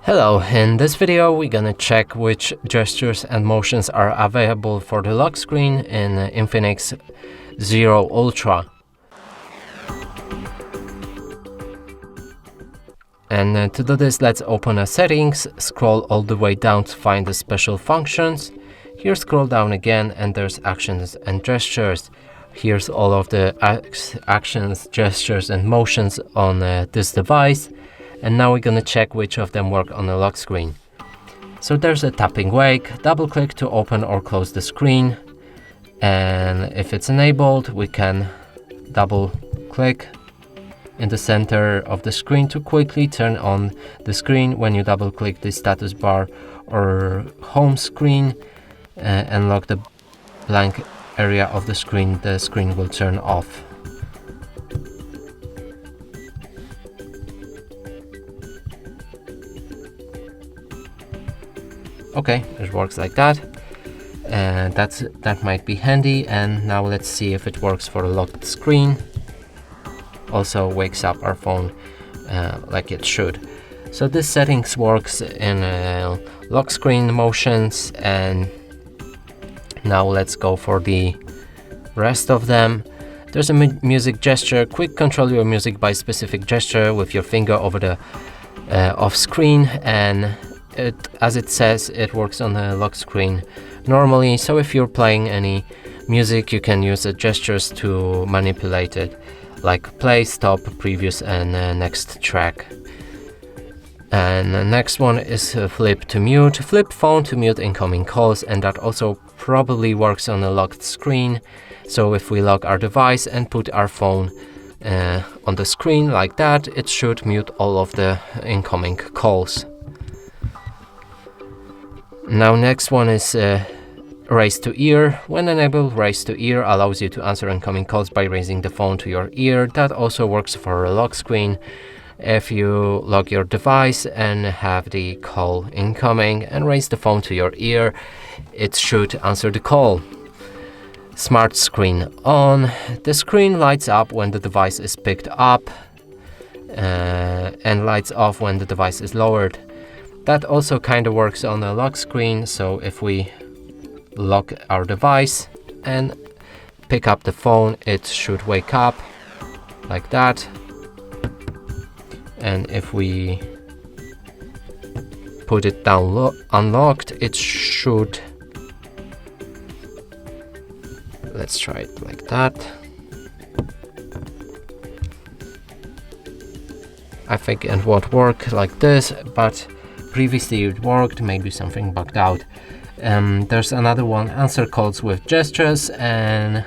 Hello, in this video we're gonna check which gestures and motions are available for the lock screen in INFINIX Zero Ultra. And to do this, let's open a settings, scroll all the way down to find the special functions. Here scroll down again and there's actions and gestures. Here's all of the actions, gestures and motions on this device. And now we're gonna check which of them work on the lock screen. So there's a tapping wake, double click to open or close the screen. And if it's enabled, we can double click in the center of the screen to quickly turn on the screen. When you double click the status bar or home screen and lock the blank area of the screen will turn off. Okay, it works like that, and that might be handy. And now let's see if it works for a locked screen. Also wakes up our phone like it should. So this settings works in lock screen motions, and now let's go for the rest of them. There's a music gesture. Quick control your music by specific gesture with your finger over the off screen, and as it says, it works on the lock screen normally. So if you're playing any music, you can use the gestures to manipulate it, like play, stop, previous, and next track. And the next one is flip to mute. Flip phone to mute incoming calls, and that also probably works on a locked screen. So if we lock our device and put our phone on the screen like that, it should mute all of the incoming calls. Now next one is raise to ear. When enabled, raise to ear allows you to answer incoming calls by raising the phone to your ear. That also works for a lock screen. If you lock your device and have the call incoming and raise the phone to your ear, it should answer the call. Smart screen on. The screen lights up when the device is picked up and lights off when the device is lowered. That also kind of works on a lock screen. So if we lock our device and pick up the phone, it should wake up like that. And if we put it down unlocked, it should, let's try it like that. I think it won't work like this, but previously it worked, maybe something bugged out. There's another one, answer calls with gestures, and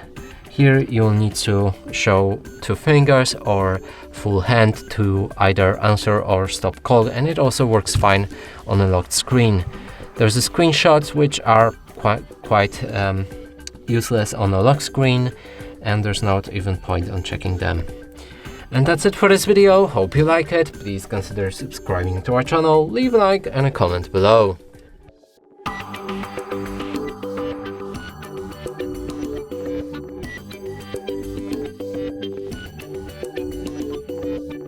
here you'll need to show two fingers or full hand to either answer or stop call, and it also works fine on a locked screen. There's the screenshots, which are quite useless on a lock screen, and there's not even point on checking them. And that's it for this video. Hope you like it. Please consider subscribing to our channel, leave a like and a comment below.